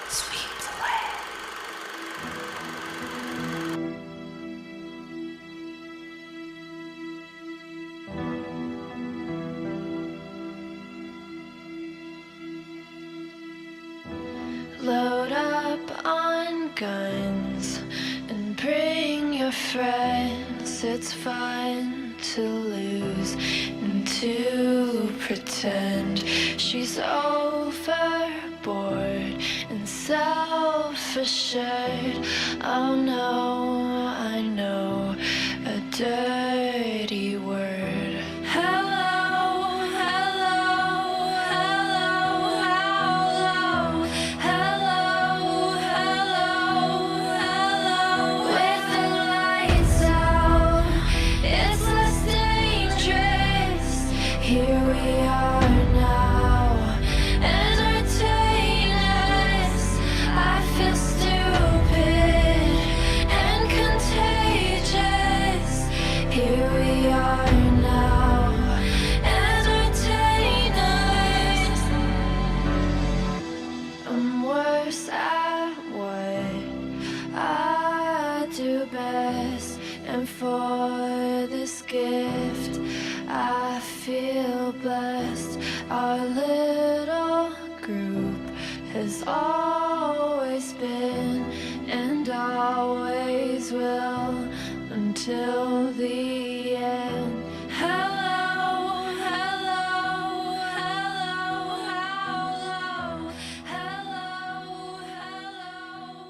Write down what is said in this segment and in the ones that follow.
Sweep the land. Load up on guns and bring your friends. It's fun to lose and to pretend she's overboard and self-assured. Oh no, I know a dirty word. Hello, hello, hello, hello, hello, hello, hello. With the lights out, it's less dangerous. Here we are now, entertain us. I feel stupid and contagious. Here we are now, entertain us. I'm worse at what I do best, and for this gift I feel blessed. Our little group has always been and always will until the end. Hello, hello, hello, hello, hello, hello.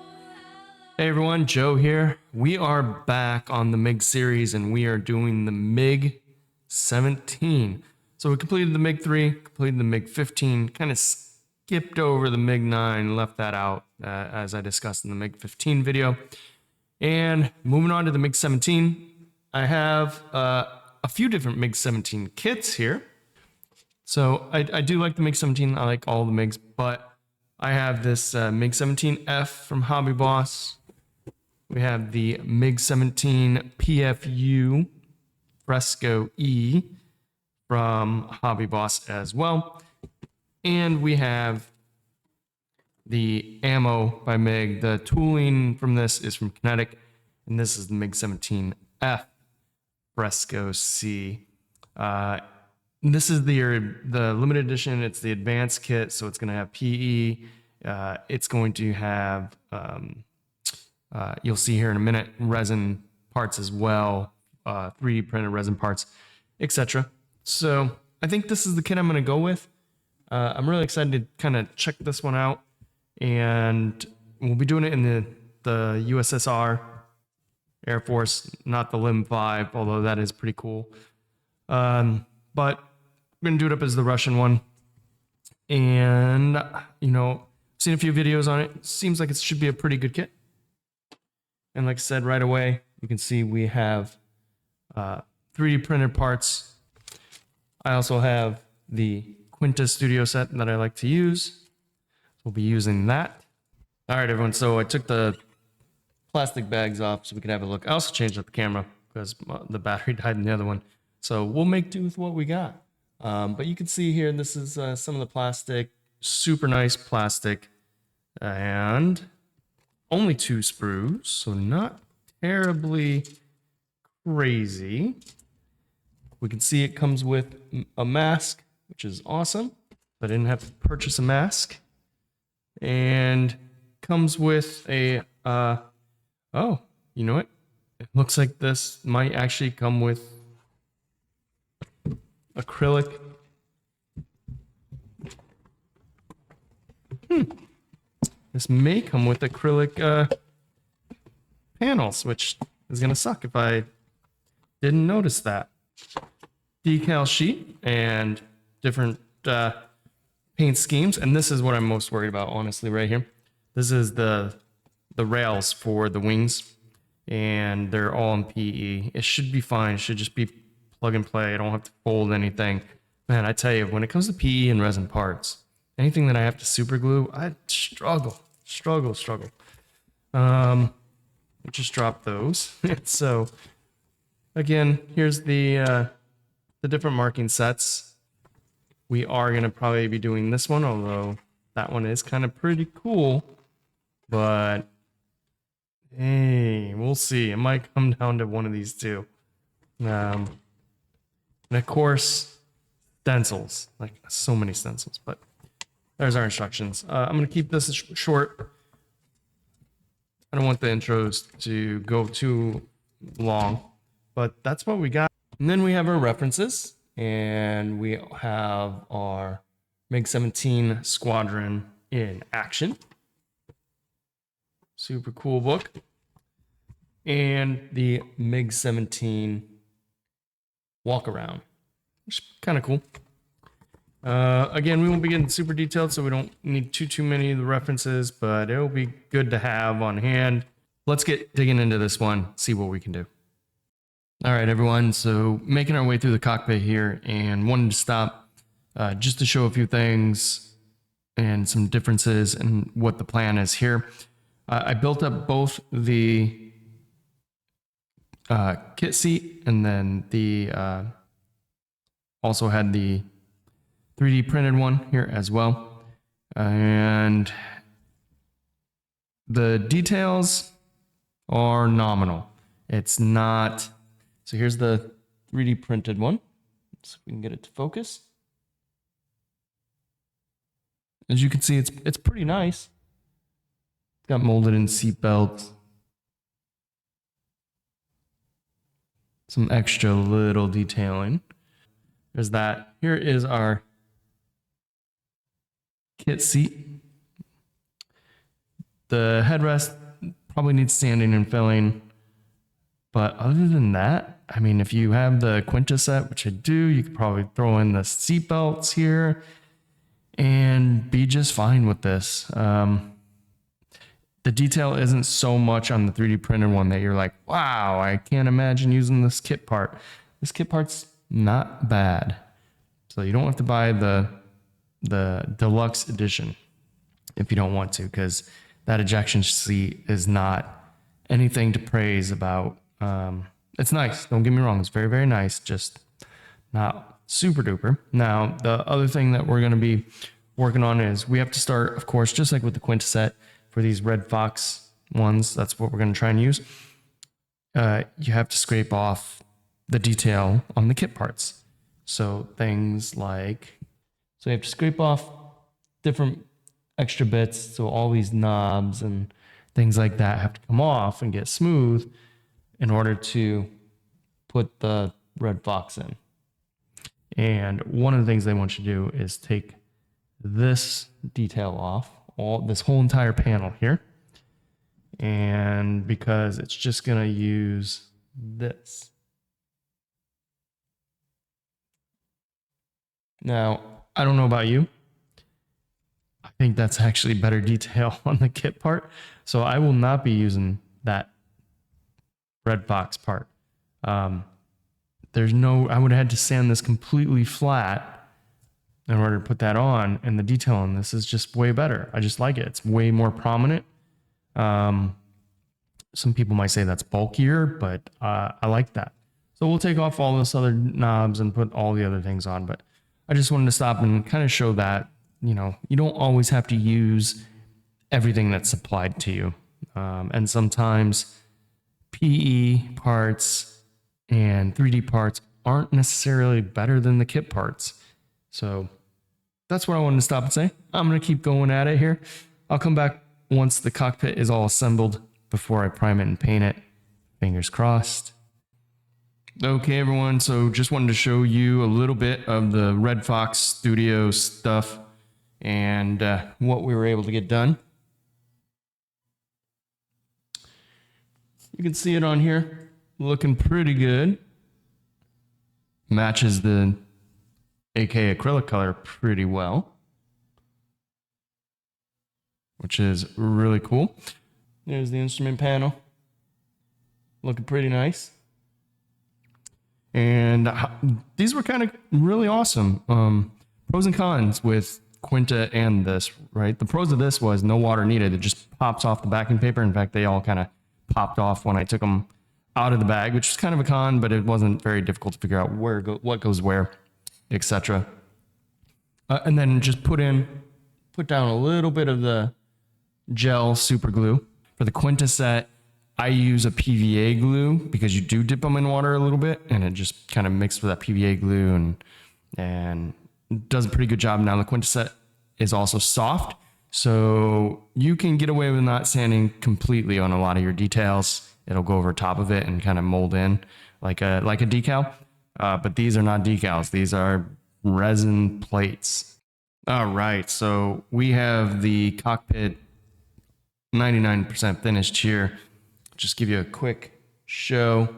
Hey everyone, Joe here. We are back on the Mig series and we are doing the Mig-17. So we completed the Mig-3, completed the Mig-15, kind of skipped over the Mig-9, left that out as I discussed in the Mig-15 video. And moving on to the Mig-17, I have a few different Mig-17 kits here. So I do like the Mig-17, I like all the MiGs, but I have this Mig-17F from Hobby Boss. We have the Mig-17 PFU Fresco E from Hobby Boss as well. And we have the ammo by Mig. The tooling from this is from Kinetic, and this is the Mig-17F Fresco C. This is the limited edition. It's the advanced kit, so it's going to have PE. It's going to have, you'll see here in a minute, resin parts as well, 3D printed resin parts, etc. So I think this is the kit I'm going to go with. I'm really excited to kind of check this one out, and we'll be doing it in the USSR Air Force, not the Lim 5, although that is pretty cool. But we're going to do it up as the Russian one. And, you know, seen a few videos on it. Seems like it should be a pretty good kit. And like I said, right away, you can see we have 3D printed parts. I also have the Quinta Studio set that I like to use. We'll be using that. All right, everyone. So I took the plastic bags off so we could have a look. I also changed up the camera because the battery died in the other one. So we'll make do with what we got. But you can see here, this is some of the plastic, super nice plastic, and only 2 sprues, so not terribly crazy. We can see it comes with a mask, which is awesome. I didn't have to purchase a mask. And comes with a, oh, you know what? It looks like this might actually come with acrylic. This may come with acrylic panels, which is going to suck if I didn't notice that. Decal sheet and different paint schemes. And this is what I'm most worried about, honestly, right here. This is the rails for the wings, and they're all in PE. It should be fine. It should just be plug and play. I don't have to fold anything. Man, I tell you, when it comes to PE and resin parts, anything that I have to super glue, I struggle. Just drop those. So again, here's the different marking sets. We are going to probably be doing this one, although that one is kind of pretty cool. but hey, we'll see. It might come down to one of these two. And of course, stencils, like so many stencils, but there's our instructions. I'm going to keep this short. I don't want the intros to go too long, but that's what we got. And then we have our references, and we have our Mig-17 Squadron in action. Super cool book. And the Mig-17 walk around, which is kind of cool. Again, we won't be getting super detailed, so we don't need too many of the references, but it'll be good to have on hand. Let's get digging into this one, see what we can do. All right, everyone. So making our way through the cockpit here, and wanted to stop just to show a few things and some differences in what the plan is here. I built up both the kit seat, and then the also had the 3D printed one here as well. And the details are nominal. It's not. So here's the 3D printed one. So we can get it to focus. As you can see, it's pretty nice. It's got molded in seat belts. Some extra little detailing. There's that. Here is our kit seat. The headrest probably needs sanding and filling. But other than that, I mean, if you have the Quinta set, which I do, you could probably throw in the seat belts here and be just fine with this. The detail isn't so much on the 3D printed one that you're like, wow, I can't imagine using this kit part. This kit part's not bad. So you don't have to buy the deluxe edition if you don't want to, because that ejection seat is not anything to praise about. It's nice, don't get me wrong, it's very, very nice, just not super duper. Now, the other thing that we're going to be working on is we have to start, of course, just like with the Quinta set, for these Red Fox ones, that's what we're going to try and use. You have to scrape off the detail on the kit parts. So things like, so you have to scrape off different extra bits. So all these knobs and things like that have to come off and get smooth in order to put the Red Fox in. And one of the things they want you to do is take this detail off, this whole entire panel here. And because it's just going to use this. Now, I don't know about you. I think that's actually better detail on the kit part. So I will not be using that Red Fox part. I would have had to sand this completely flat in order to put that on, and the detail on this is just way better. I just like it. It's way more prominent. Some people might say that's bulkier, but I like that. So we'll take off all those other knobs and put all the other things on, but I just wanted to stop and kind of show that, you know, you don't always have to use everything that's supplied to you. And sometimes PE parts and 3D parts aren't necessarily better than the kit parts. So that's what I wanted to stop and say. I'm going to keep going at it here. I'll come back once the cockpit is all assembled before I prime it and paint it. Fingers crossed. Okay, everyone. So just wanted to show you a little bit of the Red Fox Studio stuff and what we were able to get done. You can see it on here, looking pretty good. Matches the AK acrylic color pretty well, which is really cool. There's the instrument panel, looking pretty nice. And these were kind of really awesome. Pros and cons with Quinta and this, right? The pros of this was no water needed. It just pops off the backing paper. In fact, they all kind of popped off when I took them out of the bag, which is kind of a con, but it wasn't very difficult to figure out what goes where, etc. And then just put down a little bit of the gel super glue. For the Quintaset, I use a PVA glue because you do dip them in water a little bit and it just kind of mixes with that PVA glue and does a pretty good job. Now the Quintaset is also soft, so you can get away with not sanding completely on a lot of your details. It'll go over top of it and kind of mold in like a decal. But these are not decals. These are resin plates. All right, so we have the cockpit 99% finished here. Just give you a quick show.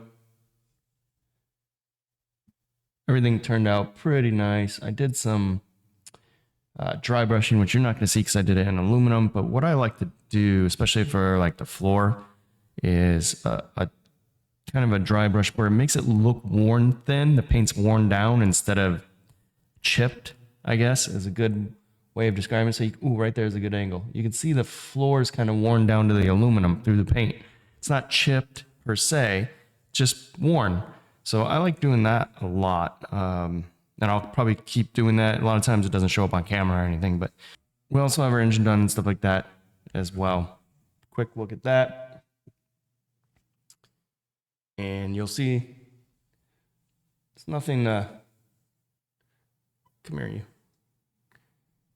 Everything turned out pretty nice. I did some dry brushing, which you're not going to see because I did it in aluminum. But what I like to do, especially for like the floor, is a kind of a dry brush where it makes it look worn thin. The paint's worn down instead of chipped, I guess, is a good way of describing it. So, right there's a good angle. You can see the floor is kind of worn down to the aluminum through the paint. It's not chipped per se, just worn. So I like doing that a lot. And I'll probably keep doing that. A lot of times it doesn't show up on camera or anything, but we also have our engine done and stuff like that as well. Quick look at that. And you'll see it's nothing. Come here, you.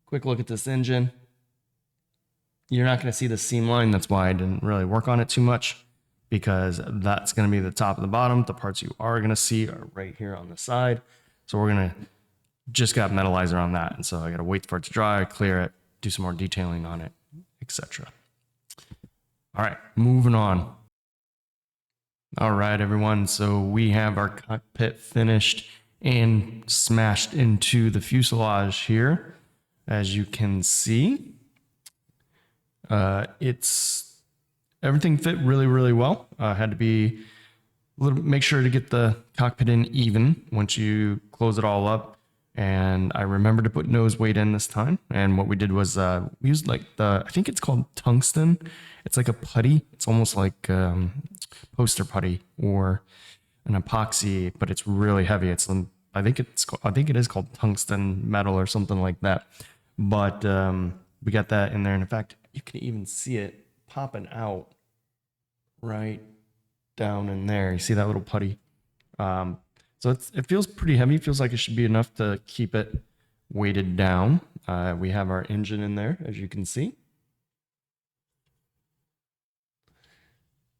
Quick look at this engine. You're not going to see the seam line. That's why I didn't really work on it too much, because that's going to be the top and the bottom. The parts you are going to see are right here on the side. So we're going to just got metalizer on that. And so I got to wait for it to dry, clear it, do some more detailing on it, etc. All right, moving on. All right, everyone. So we have our cockpit finished and smashed into the fuselage here, as you can see. It's everything fit really, really well. Had to be make sure to get the cockpit in even once you close it all up. And I remember to put nose weight in this time. And what we did was we used like I think it's called tungsten. It's like a putty. It's almost like poster putty or an epoxy, but it's really heavy. I think it is called tungsten metal or something like that. But we got that in there. And in fact, you can even see it popping out right down in there. You see that little putty? So it feels pretty heavy. It feels like it should be enough to keep it weighted down. We have our engine in there, as you can see.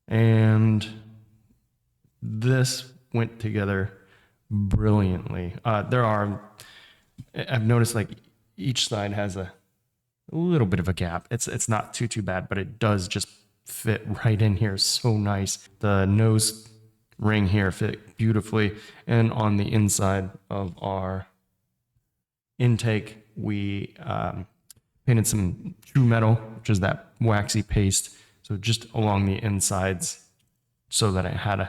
And this went together brilliantly. I've noticed like each side has a little bit of a gap. It's not too bad, but it does just fit right in here. So nice. The nose ring here fit beautifully. And on the inside of our intake, we painted some true metal, which is that waxy paste. So just along the insides so that it had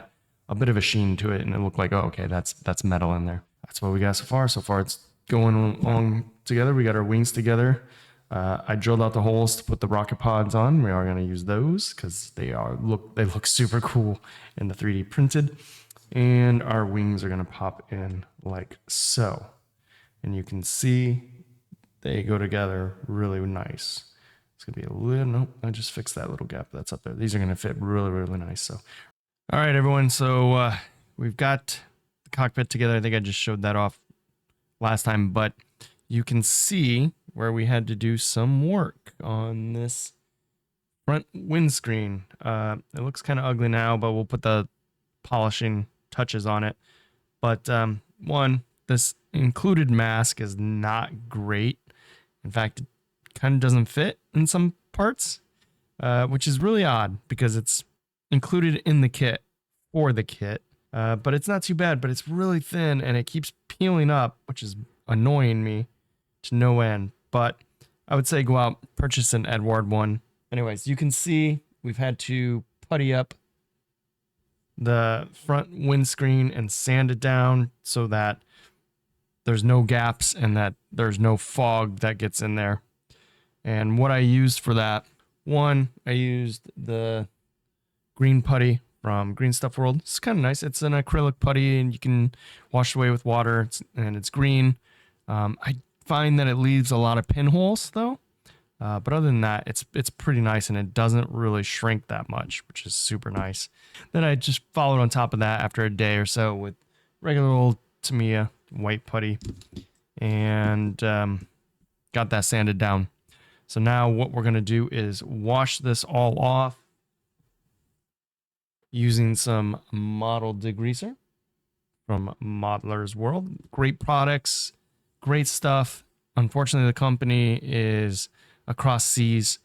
a bit of a sheen to it and it looked like, oh, okay, that's metal in there. That's what we got so far. So far it's going along together. We got our wings together. I drilled out the holes to put the rocket pods on. We are going to use those because they look super cool in the 3D printed. And our wings are going to pop in like so. And you can see they go together really nice. It's going to be a little, nope, I just fixed that little gap that's up there. These are going to fit really, really nice. So, all right, everyone. So we've got the cockpit together. I think I just showed that off last time, but you can see where we had to do some work on this front windscreen. It looks kind of ugly now, but we'll put the polishing touches on it. But one, this included mask is not great. In fact, it kind of doesn't fit in some parts, which is really odd because it's included in the kit for the kit. But it's not too bad, but it's really thin and it keeps peeling up, which is annoying me to no end. But I would say go out, purchase an Edward one. Anyways, you can see we've had to putty up the front windscreen and sand it down so that there's no gaps and that there's no fog that gets in there. And what I used for that, one, I used the green putty from Green Stuff World. It's kind of nice. It's an acrylic putty and you can wash away with water and it's green. I find that it leaves a lot of pinholes though. But other than that, it's pretty nice, and it doesn't really shrink that much, which is super nice. Then I just followed on top of that after a day or so with regular old Tamiya white putty, and got that sanded down. So now what we're gonna do is wash this all off using some model degreaser from Modeler's World. Great products, great stuff. Unfortunately, the company is across seas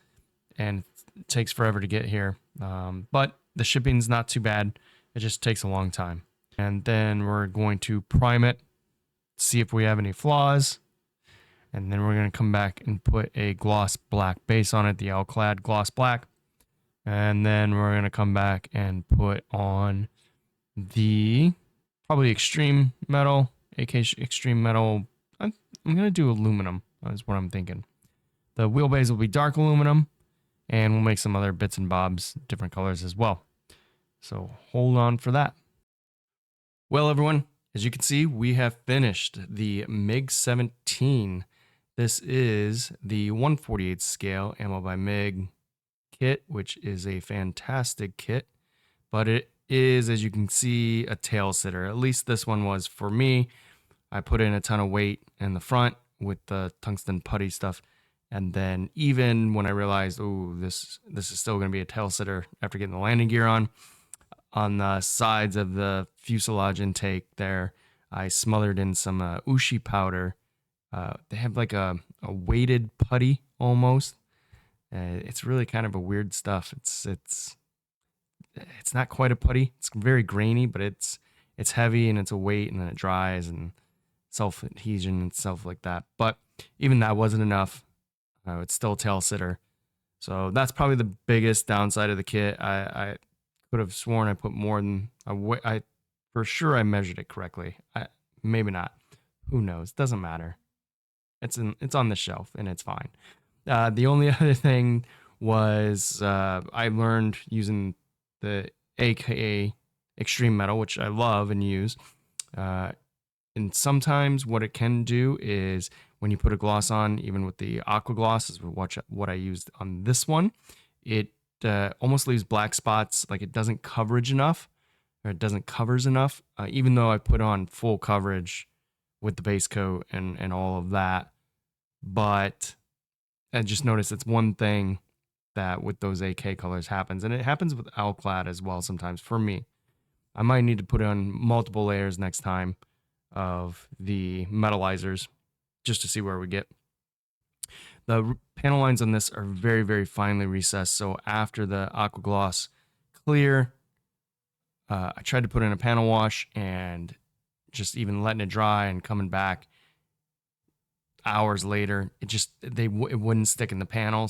and it takes forever to get here. But the shipping's not too bad. It just takes a long time. And then we're going to prime it, see if we have any flaws. And then we're going to come back and put a gloss black base on it, the L-clad gloss black. And then we're going to come back and put on the probably extreme metal, AK extreme metal. I'm going to do aluminum, is what I'm thinking. The wheelbase will be dark aluminum, and we'll make some other bits and bobs, different colors as well. So hold on for that. Well, everyone, as you can see, we have finished the Mig-17. This is the 1/48 scale Ammo by Mig kit, which is a fantastic kit, but it is, as you can see, a tail sitter. At least this one was for me. I put in a ton of weight in the front with the tungsten putty stuff, and then even when I realized, oh, this is still going to be a tail sitter after getting the landing gear on the sides of the fuselage intake there, I smothered in some ushi powder. They have like a weighted putty almost. It's really kind of a weird stuff. It's not quite a putty. It's very grainy, but it's heavy and it's a weight, and then it dries and self-adhesion and stuff like that. But even that wasn't enough. It's still a tail sitter. So that's probably the biggest downside of the kit. I could have sworn I put more than I for sure I measured it correctly. Maybe not. Who knows? Doesn't matter. It's on the shelf and it's fine. The only other thing was I learned using the AKA extreme metal, which I love and use. And sometimes what it can do is when you put a gloss on, even with the aqua gloss, is what I used on this one, it almost leaves black spots, like it doesn't coverage enough, or it doesn't covers enough, even though I put on full coverage with the base coat and all of that. But I just noticed it's one thing that with those AK colors happens, and it happens with L-clad as well sometimes for me. I might need to put on multiple layers next time of the metallizers just to see where we get. The panel lines on this are very, very finely recessed. So after the aqua gloss clear, I tried to put in a panel wash, and just even letting it dry and coming back hours later, it wouldn't stick in the panel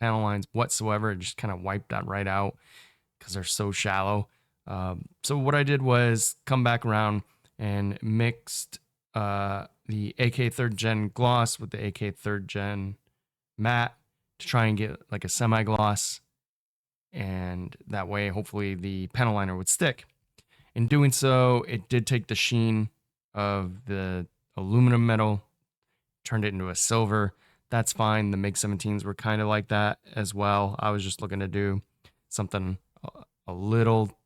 lines whatsoever. It just kind of wiped that right out because they're so shallow. So what I did was come back around and mixed the AK 3rd Gen gloss with the AK 3rd Gen matte to try and get like a semi-gloss, and that way hopefully the panel liner would stick. In doing so, it did take the sheen of the aluminum metal, turned it into a silver. That's fine. The Mig-17s were kind of like that as well. I was just looking to do something a little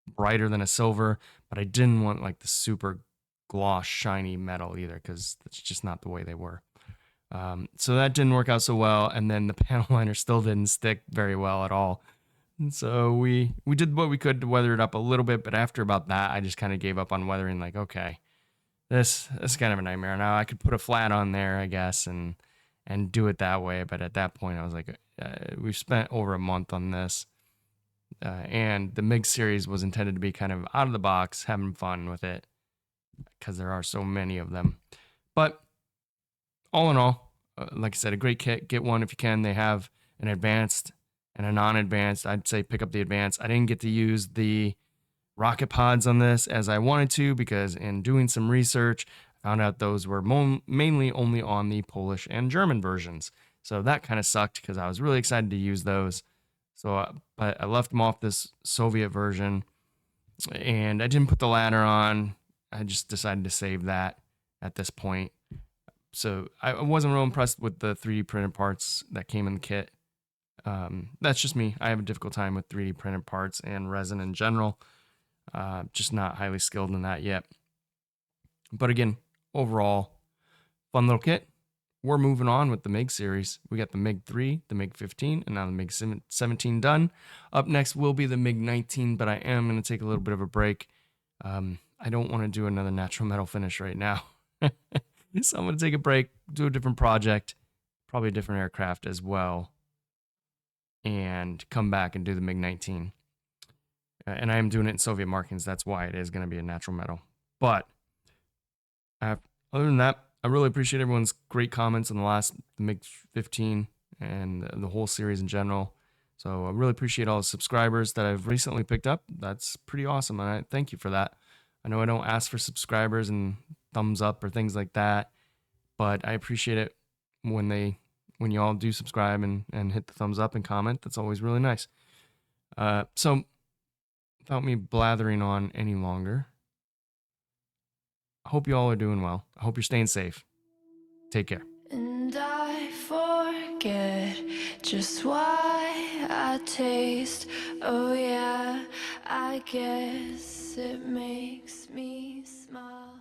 brighter than a silver, but I didn't want like the super gloss shiny metal either, because that's just not the way they were. So that didn't work out so well, and then the panel liner still didn't stick very well at all. And so we did what we could to weather it up a little bit, but after about that, I just kind of gave up on weathering. Like, okay, this is kind of a nightmare. Now I could put a flat on there, I guess, and do it that way. But at that point, I was like, we've spent over a month on this, and the Mig series was intended to be kind of out of the box, having fun with it, because there are so many of them. But all in all, like I said, a great kit. Get one if you can. They have an advanced and a non-advanced. I'd say pick up the advanced. I didn't get to use the rocket pods on this as I wanted to, because in doing some research, I found out those were mainly only on the Polish and German versions. So that kind of sucked, because I was really excited to use those. So, but I left them off this Soviet version, and I didn't put the ladder on. I just decided to save that at this point. So I wasn't real impressed with the 3D printed parts that came in the kit. That's just me. I have a difficult time with 3D printed parts and resin in general. Just not highly skilled in that yet. But again, overall, fun little kit. We're moving on with the Mig series. We got the Mig-3, the Mig-15, and now the Mig-17 done. Up next will be the Mig-19, but I am going to take a little bit of a break. I don't want to do another natural metal finish right now. So I'm going to take a break, do a different project, probably a different aircraft as well, and come back and do the Mig-19. And I am doing it in Soviet markings. That's why it is going to be a natural metal. But other than that, I really appreciate everyone's great comments on the Mig-15 and the whole series in general. So I really appreciate all the subscribers that I've recently picked up. That's pretty awesome, and I thank you for that. I know I don't ask for subscribers and thumbs up or things like that, but I appreciate it when you all do subscribe and hit the thumbs up and comment. That's always really nice. So without me blathering on any longer, I hope you all are doing well. I hope you're staying safe. Take care. And I forget just why I taste. Oh yeah, I guess it makes me smile.